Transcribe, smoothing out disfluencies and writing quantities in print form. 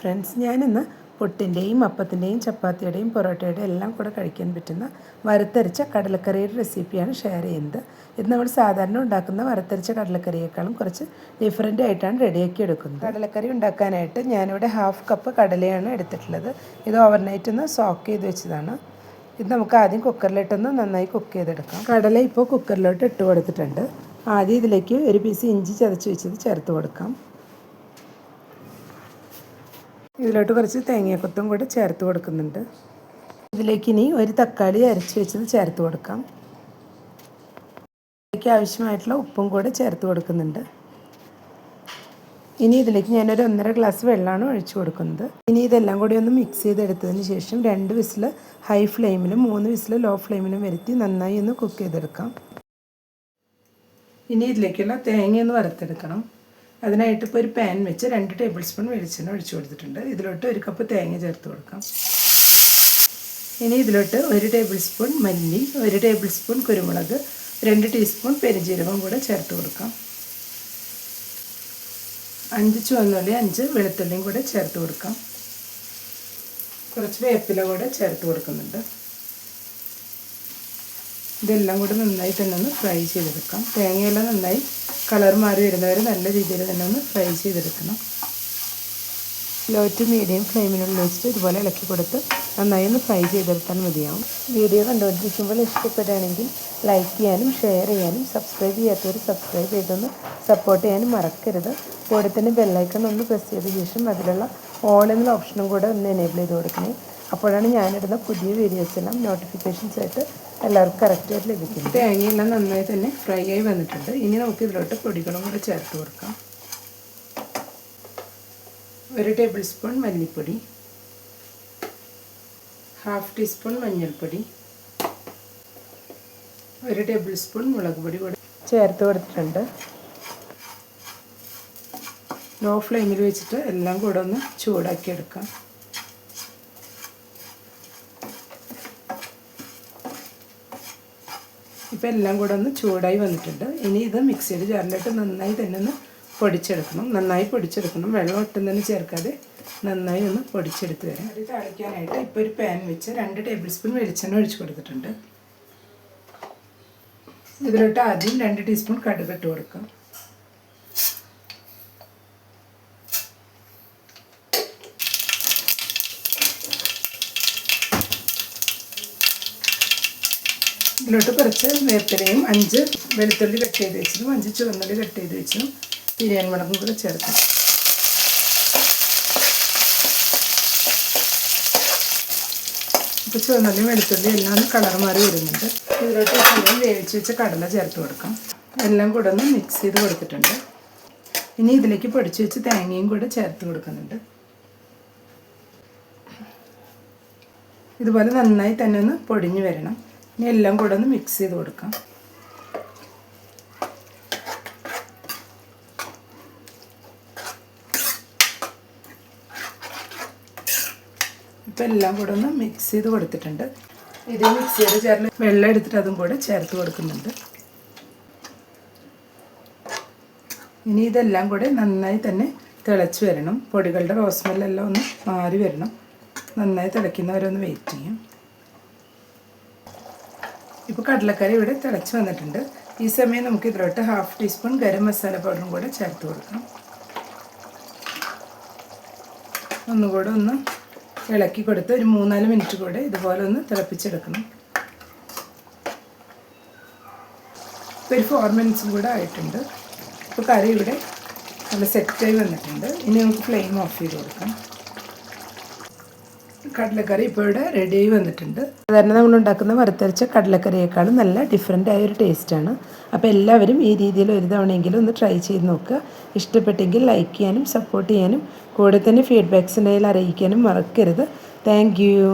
Friends, ഞാനിന്ന് പുട്ടിൻ്റെയും അപ്പത്തിൻ്റെയും ചപ്പാത്തിയുടെയും പൊറോട്ടയുടെയും എല്ലാം കൂടെ കഴിക്കാൻ പറ്റുന്ന വറുത്തരച്ച കടലക്കറിയുടെ റെസിപ്പിയാണ് ഷെയർ ചെയ്യുന്നത്. ഇത് നമ്മൾ സാധാരണ ഉണ്ടാക്കുന്ന വറുത്തരച്ച കടലക്കറിയേക്കാളും കുറച്ച് ഡിഫറെൻ്റ് ആയിട്ടാണ് റെഡിയാക്കി എടുക്കുന്നത്. കടലക്കറി ഉണ്ടാക്കാനായിട്ട് ഞാനിവിടെ 1/2 കപ്പ് കടലയാണ് എടുത്തിട്ടുള്ളത്. ഇത് ഓവർനൈറ്റ് ഒന്ന് സോക്ക് ചെയ്ത് വെച്ചതാണ്. ഇത് നമുക്ക് ആദ്യം കുക്കറിലിട്ടൊന്ന് നന്നായി കുക്ക് ചെയ്തെടുക്കാം. കടല ഇപ്പോൾ കുക്കറിലോട്ട് ഇട്ട് കൊടുത്തിട്ടുണ്ട്. ആദ്യം ഇതിലേക്ക് ഒരു പീസ് ഇഞ്ചി ചതച്ച് വെച്ചത് ചേർത്ത് കൊടുക്കാം. ഇതിലോട്ട് കുറച്ച് തേങ്ങാക്കൊത്തും കൂടെ ചേർത്ത് കൊടുക്കുന്നുണ്ട്. ഇതിലേക്ക് ഇനി ഒരു തക്കാളി അരച്ച് വെച്ചത് ചേർത്ത് കൊടുക്കാം. ഇതിലേക്ക് ആവശ്യമായിട്ടുള്ള ഉപ്പും കൂടെ ചേർത്ത് കൊടുക്കുന്നുണ്ട്. ഇനി ഇതിലേക്ക് ഞാനൊരു 1.5 ഗ്ലാസ് വെള്ളമാണ് ഒഴിച്ചു കൊടുക്കുന്നത്. ഇനി ഇതെല്ലാം കൂടി ഒന്ന് മിക്സ് ചെയ്തെടുത്തതിന് ശേഷം 2 വിസിൽ ഹൈ ഫ്ലെയിമിലും 3 വിസിൽ ലോ ഫ്ലെയിമിലും വരുത്തി നന്നായി ഒന്ന് കുക്ക് ചെയ്തെടുക്കാം. ഇനി ഇതിലേക്കുള്ള തേങ്ങ ഒന്ന് വറുത്തെടുക്കണം. അതിനായിട്ട് ഇപ്പോൾ ഒരു പാൻ വെച്ച് 2 ടേബിൾ സ്പൂൺ വെളിച്ചെണ്ണ ഒഴിച്ചു കൊടുത്തിട്ടുണ്ട്. ഇതിലോട്ട് 1 കപ്പ് തേങ്ങ ചേർത്ത് കൊടുക്കാം. ഇനി ഇതിലോട്ട് 1 ടേബിൾ സ്പൂൺ മല്ലി, 1 ടേബിൾ സ്പൂൺ കുരുമുളക്, 2 ടീസ്പൂൺ പെരുംജീരകം കൂടെ ചേർത്ത് കൊടുക്കാം. 5 ചുവന്നുള്ളി 5 വെളുത്തുള്ളിയും കൂടെ ചേർത്ത് കൊടുക്കാം. കുറച്ച് വേപ്പില കൂടെ ചേർത്ത് കൊടുക്കുന്നുണ്ട്. ഇതെല്ലാം കൂടെ നന്നായി തന്നെ ഒന്ന് ഫ്രൈ ചെയ്തെടുക്കാം. തേങ്ങയെല്ലാം നന്നായി കളർ മാറി വരുന്നവരെ നല്ല രീതിയിൽ തന്നെ ഒന്ന് ഫ്രൈ ചെയ്തെടുക്കണം. ലോ ടു മീഡിയം ഫ്ലെയിമിനുള്ള വെച്ചിട്ട് ഇതുപോലെ ഇളക്കി കൊടുത്ത് നന്നായി ഒന്ന് ഫ്രൈ ചെയ്തെടുത്താൽ മതിയാവും. വീഡിയോ കണ്ടുകൊണ്ടിരിക്കുമ്പോൾ ഇഷ്ടപ്പെടുകയാണെങ്കിൽ ലൈക്ക് ചെയ്യാനും ഷെയർ ചെയ്യാനും സബ്സ്ക്രൈബ് ചെയ്യാത്തവർ സബ്സ്ക്രൈബ് ചെയ്തൊന്ന് സപ്പോർട്ട് ചെയ്യാനും മറക്കരുത്. കൂടെ തന്നെ ബെല്ലൈക്കൺ ഒന്ന് പ്രസ് ചെയ്ത ശേഷം അതിലുള്ള ഓൾ എന്നുള്ള ഓപ്ഷനും കൂടെ ഒന്ന് എനേബിൾ ചെയ്ത് കൊടുക്കണേ. അപ്പോഴാണ് ഞാനിടുന്ന പുതിയ വീഡിയോസ് എല്ലാം നോട്ടിഫിക്കേഷൻസ് ആയിട്ട് എല്ലാവർക്കും കറക്റ്റായിട്ട് ലഭിക്കും. തേങ്ങയെല്ലാം നന്നായി തന്നെ ഫ്രൈ ആയി വന്നിട്ടുണ്ട്. ഇനി നമുക്ക് ഇതിലോട്ട് പൊടികളും കൂടെ ചേർത്ത് കൊടുക്കാം. 1 ടേബിൾ സ്പൂൺ മല്ലിപ്പൊടി, 1/2 ടീസ്പൂൺ മഞ്ഞൾപ്പൊടി, 1 ടേബിൾ സ്പൂൺ മുളക് പൊടി കൂടെ ചേർത്ത് കൊടുത്തിട്ടുണ്ട്. ലോ ഫ്ലെയിമിൽ വെച്ചിട്ട് എല്ലാം കൂടെ ഒന്ന് ചൂടാക്കി എടുക്കാം. ഇപ്പോൾ എല്ലാം കൂടെ ഒന്ന് ചൂടായി വന്നിട്ടുണ്ട്. ഇനി ഇത് മിക്സിയുടെ ജാറിലിട്ട് നന്നായി തന്നെ ഒന്ന് പൊടിച്ചെടുക്കണം. നന്നായി പൊടിച്ചെടുക്കണം. വെള്ളം ഒട്ടും തന്നെ ചേർക്കാതെ നന്നായി ഒന്ന് പൊടിച്ചെടുത്ത് വരാം. അത് താളിക്കാനായിട്ട് ഇപ്പോൾ ഒരു പാൻ വെച്ച് 2 ടേബിൾ സ്പൂൺ വെളിച്ചെണ്ണ ഒഴിച്ച് കൊടുത്തിട്ടുണ്ട്. ഇതിലോട്ട് ആദ്യം 2 ടീസ്പൂൺ കടുക് ഇട്ട് കൊടുക്കാം. ഇതിലോട്ട് കുറച്ച് വേപ്പിലയും 5 വെളുത്തുള്ളി കട്ട് ചെയ്ത് വെച്ചതും 5 ചുവന്നുള്ളി കട്ട് ചെയ്ത് വെച്ചതും ബിരിയാണി മുളകും കൂടെ ചേർക്കാം. ഇപ്പോൾ ചുവന്നുള്ളി വെളുത്തുള്ളി എല്ലാം ഒന്ന് കളർ മാറി വരുന്നുണ്ട്. ഇതിലോട്ട് സമയം വേവിച്ച് വെച്ച കടല ചേർത്ത് കൊടുക്കാം. എല്ലാം കൂടെ ഒന്ന് മിക്സ് ചെയ്ത് കൊടുത്തിട്ടുണ്ട്. ഇനി ഇതിലേക്ക് പൊടിച്ച് വെച്ച് തേങ്ങയും കൂടെ ചേർത്ത് കൊടുക്കുന്നുണ്ട്. ഇതുപോലെ നന്നായി തന്നെ ഒന്ന് പൊടിഞ്ഞ് വരണം. ഇനി എല്ലാം കൂടെ ഒന്ന് മിക്സ് ചെയ്ത് കൊടുക്കാം. ഇപ്പം എല്ലാം കൂടെ ഒന്ന് മിക്സ് ചെയ്ത് കൊടുത്തിട്ടുണ്ട്. ഇത് മിക്സിയുടെ ജാറിൽ വെള്ളം എടുത്തിട്ട് അതും കൂടെ ചേർത്ത് കൊടുക്കുന്നുണ്ട്. ഇനി ഇതെല്ലാം കൂടെ നന്നായി തന്നെ തിളച്ച് വരണം. പൊടികളുടെ റോസ്മെല്ലെല്ലാം ഒന്ന് മാറി വരണം. നന്നായി തിളയ്ക്കുന്നവരെ ഒന്ന് വെയിറ്റ് ചെയ്യാം. ഇപ്പോൾ കടലക്കറി ഇവിടെ തിളച്ച് വന്നിട്ടുണ്ട്. ഈ സമയം നമുക്ക് ഇതിലോട്ട് 1/2 ടീസ്പൂൺ ഗരം മസാല പൗഡറും കൂടെ ചേർത്ത് കൊടുക്കാം. ഒന്നുകൂടെ ഒന്ന് ഇളക്കി കൊടുത്ത് ഒരു 3-4 മിനിറ്റ് കൂടെ ഇതുപോലെ ഒന്ന് തിളപ്പിച്ചെടുക്കണം. ഇപ്പോൾ ഒരു 4 മിനിറ്റ്സും കൂടെ ആയിട്ടുണ്ട്. ഇപ്പോൾ കറി ഇവിടെ നല്ല സെറ്റായി വന്നിട്ടുണ്ട്. ഇനി നമുക്ക് ഫ്ലെയിം ഓഫ് ചെയ്ത് കൊടുക്കാം. കടലക്കറി ഇപ്പോൾ ഇവിടെ റെഡിയായി വന്നിട്ടുണ്ട്. സാധാരണ നമ്മൾ ഉണ്ടാക്കുന്ന വറുത്തരച്ച കടലക്കറിയേക്കാളും നല്ല ഡിഫറെൻ്റ് ആയൊരു ടേസ്റ്റാണ്. അപ്പോൾ എല്ലാവരും ഈ രീതിയിൽ ഒരു തവണയെങ്കിലും ഒന്ന് ട്രൈ ചെയ്ത് നോക്കുക. ഇഷ്ടപ്പെട്ടെങ്കിൽ ലൈക്ക് ചെയ്യാനും സപ്പോർട്ട് ചെയ്യാനും കൂടെ തന്നെ ഫീഡ്ബാക്ക്സ് ഉണ്ടെങ്കിൽ അറിയിക്കാനും മറക്കരുത്. Thank you.